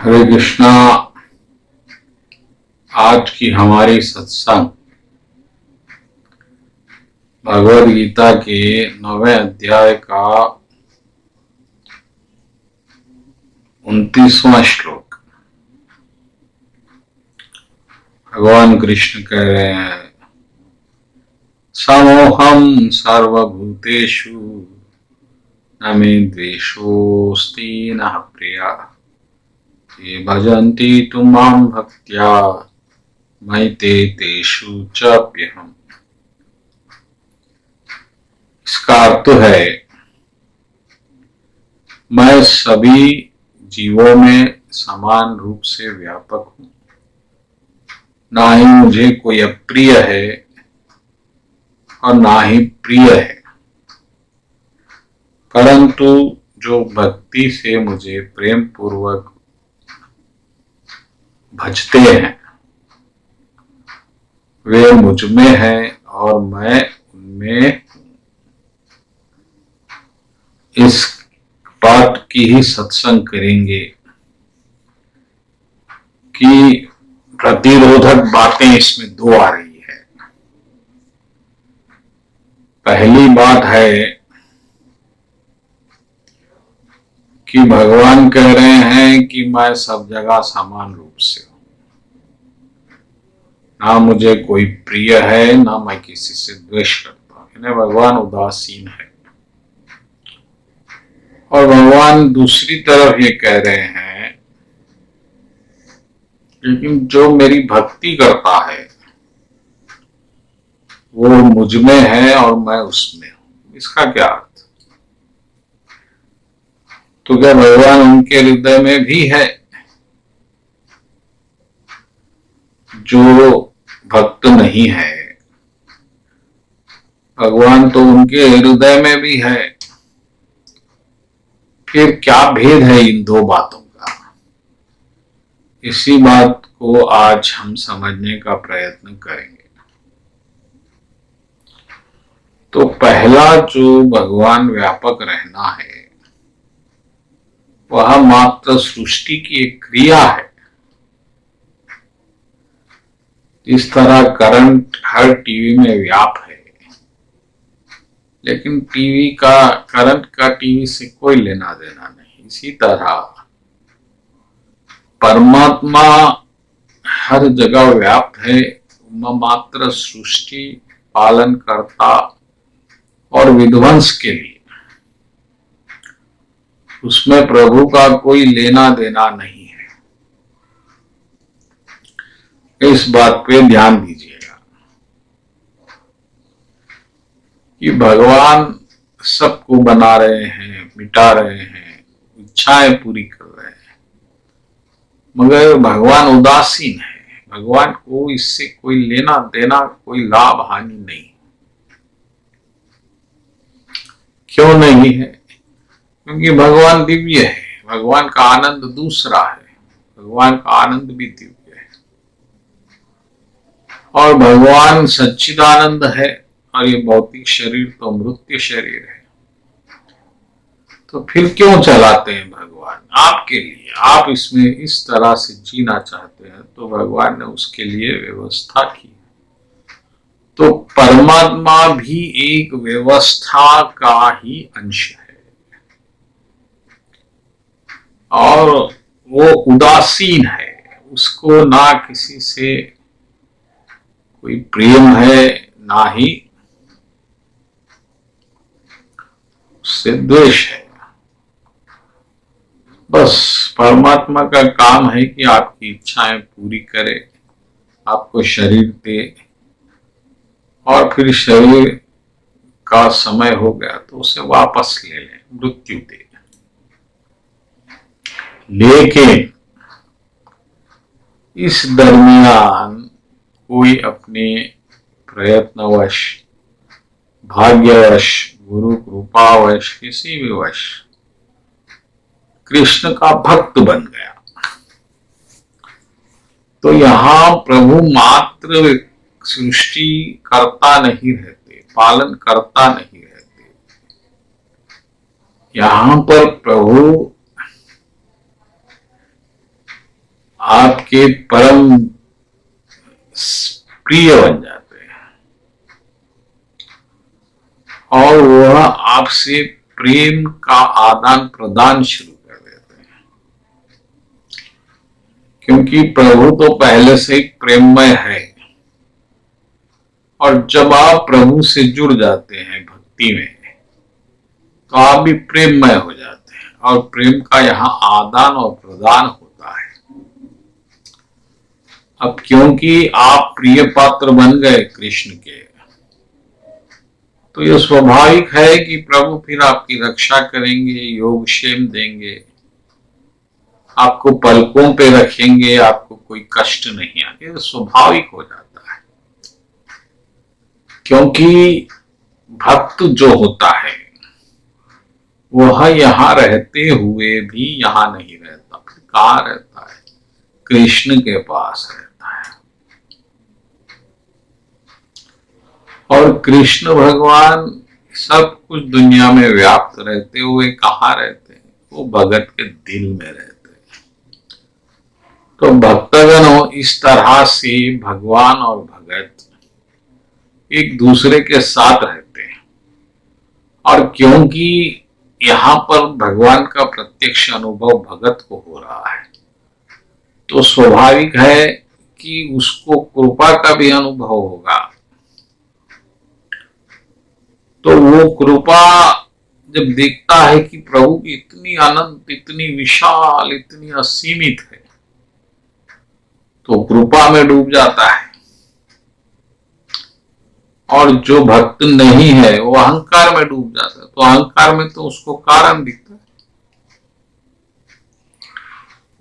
हरे कृष्णा। आज की हमारी सत्संग भगवद गीता के 9वें अध्याय का 29वां श्लोक। भगवान कृष्ण कह रहे हैं, समोहम सर्वभूतेषु न मे द्वेषोऽस्ति न प्रिया ये भजन्ति तु मां भक्त्या मयि ते तेषु चाप्यहम्। इसका अर्थ है, मैं सभी जीवों में समान रूप से व्यापक हूं, ना ही मुझे कोई अप्रिय है और ना ही प्रिय है, परंतु जो भक्ति से मुझे प्रेम पूर्वक भजते हैं वे मुझ में हैं और मैं उनमें। इस बात की ही सत्संग करेंगे कि प्रतिरोधक बातें इसमें दो आ रही है। पहली बात है कि भगवान कह रहे हैं कि मैं सब जगह समान रूप से हूं, ना मुझे कोई प्रिय है ना मैं किसी से द्वेष करता हूं, इन्हें भगवान उदासीन है। और भगवान दूसरी तरफ ये कह रहे हैं, लेकिन जो मेरी भक्ति करता है वो मुझ में है और मैं उसमें हूं। इसका क्या अर्थ? तो क्या भगवान उनके हृदय में भी है? जो भक्त नहीं है, भगवान तो उनके हृदय में भी है। फिर क्या भेद है इन दो बातों का? इसी बात को आज हम समझने का प्रयत्न करेंगे। तो पहला जो भगवान व्यापक रहना है वह मात्र सृष्टि की एक क्रिया है। इस तरह करंट हर टीवी में व्याप है, लेकिन टीवी का करंट का टीवी से कोई लेना देना नहीं। इसी तरह परमात्मा हर जगह व्याप्त है, मात्र सृष्टि पालन करता और विध्वंस के लिए। उसमें प्रभु का कोई लेना देना नहीं है। इस बात पे ध्यान दीजिएगा कि भगवान सबको बना रहे हैं, मिटा रहे हैं, इच्छाएं पूरी कर रहे हैं, मगर भगवान उदासीन है। भगवान को इससे कोई लेना देना, कोई लाभ हानि नहीं। क्यों नहीं है? क्योंकि भगवान दिव्य है, भगवान का आनंद दूसरा है, भगवान का आनंद भी दिव्य है। और भगवान सच्चिदानंद है और ये भौतिक शरीर तो मृत्यु शरीर है। तो फिर क्यों चलाते हैं भगवान? आपके लिए। आप इसमें इस तरह से जीना चाहते हैं तो भगवान ने उसके लिए व्यवस्था की। तो परमात्मा भी एक व्यवस्था का ही अंश है और वो उदासीन है। उसको ना किसी से कोई प्रेम है, ना ही उससे द्वेष है। बस परमात्मा का काम है कि आपकी इच्छाएं पूरी करे, आपको शरीर दे, और फिर शरीर का समय हो गया तो उसे वापस ले ले, मृत्यु दे। लेकिन इस दरमियान कोई अपने प्रयत्नवश, भाग्यवश, गुरु कृपावश, किसी भी वश कृष्ण का भक्त बन गया तो यहां प्रभु मात्र सृष्टि करता नहीं रहते, पालन करता नहीं रहते। यहां पर प्रभु आपके परम प्रिय बन जाते हैं और वह आपसे प्रेम का आदान प्रदान शुरू कर देते हैं, क्योंकि प्रभु तो पहले से ही प्रेममय है। और जब आप प्रभु से जुड़ जाते हैं भक्ति में, तो आप भी प्रेममय हो जाते हैं और प्रेम का यहाँ आदान और प्रदान होता है। अब क्योंकि आप प्रिय पात्र बन गए कृष्ण के, तो यह स्वाभाविक है कि प्रभु फिर आपकी रक्षा करेंगे, योगक्षेम देंगे, आपको पलकों पे रखेंगे, आपको कोई कष्ट नहीं आएगा। यह स्वाभाविक हो जाता है, क्योंकि भक्त जो होता है वह यहाँ रहते हुए भी यहाँ नहीं रहता, फिर कहाँ रहता है? कृष्ण के पास रहता है। और कृष्ण भगवान सब कुछ दुनिया में व्याप्त रहते हुए कहाँ रहते हैं? वो भगत के दिल में रहते हैं। तो भक्तगणों, इस तरह से भगवान और भगत एक दूसरे के साथ रहते हैं। और क्योंकि यहाँ पर भगवान का प्रत्यक्ष अनुभव भगत को हो रहा है, तो स्वाभाविक है कि उसको कृपा का भी अनुभव होगा। तो वो कृपा जब देखता है कि प्रभु की इतनी अनंत, इतनी विशाल, इतनी असीमित है, तो कृपा में डूब जाता है। और जो भक्त नहीं है वो अहंकार में डूब जाता है। तो अहंकार में तो उसको कारण दिखता है,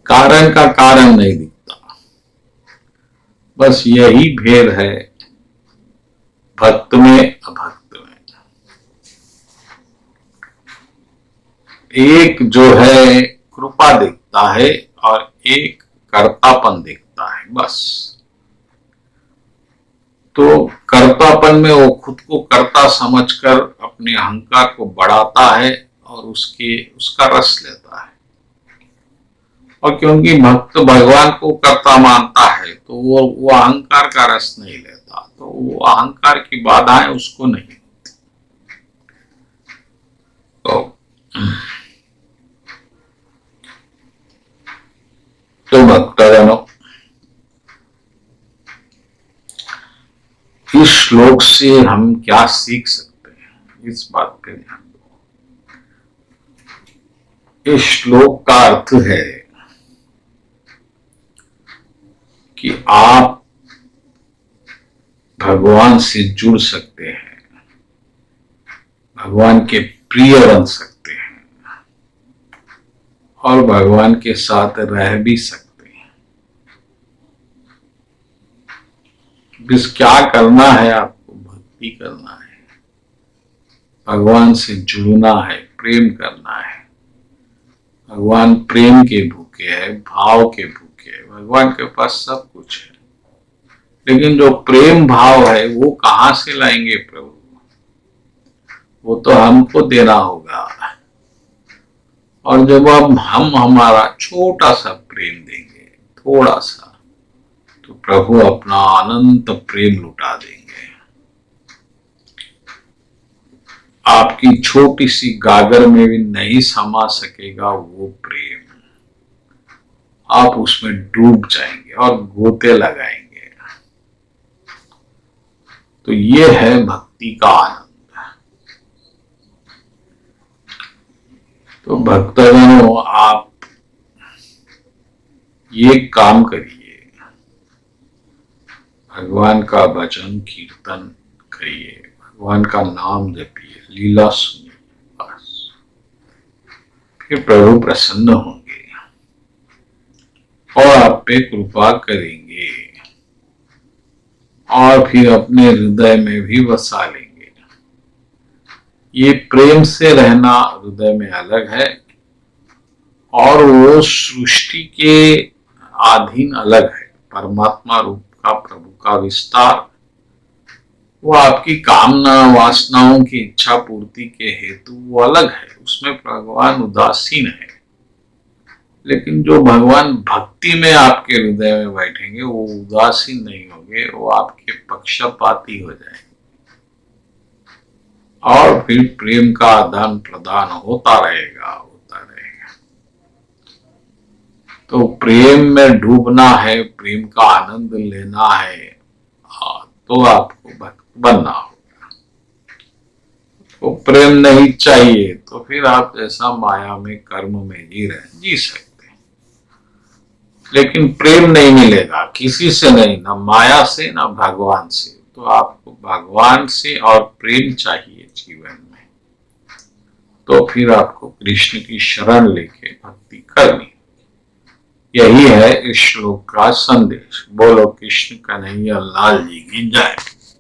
कारण का कारण नहीं दिखता। बस यही भेद है भक्त में अभक्त में। एक जो है कृपा दिखता है और एक कर्तापन दिखता है, बस। तो कर्तापन में वो खुद को कर्ता समझकर अपने अहंकार को बढ़ाता है और उसका रस लेता है। और क्योंकि भक्त भगवान को कर्ता मानता है, तो वो अहंकार का रस नहीं लेता, तो वो अहंकार की बाधाएं उसको नहीं होती। तो भक्तजनों, इस श्लोक से हम क्या सीख सकते हैं, इस बात पे ध्यान दो। इस श्लोक का अर्थ है कि आप भगवान से जुड़ सकते हैं, भगवान के प्रिय बन सकते हैं और भगवान के साथ रह भी सकते हैं। बस क्या करना है? आपको भक्ति करना है, भगवान से जुड़ना है, प्रेम करना है। भगवान प्रेम के भूखे है, भाव के भूखे है। भगवान के पास सब कुछ है, लेकिन जो प्रेम भाव है वो कहाँ से लाएंगे प्रभु? वो तो हमको देना होगा। और जब अब हम हमारा छोटा सा प्रेम देंगे, थोड़ा सा, तो प्रभु अपना अनंत प्रेम लुटा देंगे। आपकी छोटी सी गागर में भी नहीं समा सकेगा वो प्रेम। आप उसमें डूब जाएंगे और गोते लगाएंगे। तो ये है भक्ति का आनंद। तो भक्तजनों, आप ये काम करिए, भगवान का भजन कीर्तन करिए, भगवान का नाम जपिए, लीला सुनिए, बस। फिर प्रभु प्रसन्न होंगे और आप पे कृपा करेंगे और फिर अपने हृदय में भी बसा लेंगे। ये प्रेम से रहना हृदय में अलग है और वो सृष्टि के अधीन अलग है। परमात्मा रूप का प्रभु का विस्तार, वो आपकी कामना वासनाओं की इच्छा पूर्ति के हेतु वो अलग है, उसमें भगवान उदासीन है। लेकिन जो भगवान भक्ति में आपके हृदय में बैठेंगे वो उदासीन नहीं होंगे, वो आपके पक्षपाती हो जाएंगे और फिर प्रेम का आदान प्रदान होता रहेगा, होता रहेगा। तो प्रेम में डूबना है, प्रेम का आनंद लेना है, तो आपको भक्त बनना होगा। तो प्रेम नहीं चाहिए तो फिर आप जैसा माया में कर्म में जी सकते हैं, लेकिन प्रेम नहीं मिलेगा किसी से नहीं, ना माया से ना भगवान से। तो आपको भगवान से और प्रेम चाहिए जीवन में, तो फिर आपको कृष्ण की शरण लेके भक्ति करनी। यही है इस श्लोक का संदेश। बोलो कृष्ण कन्हैया लाल जी की जय।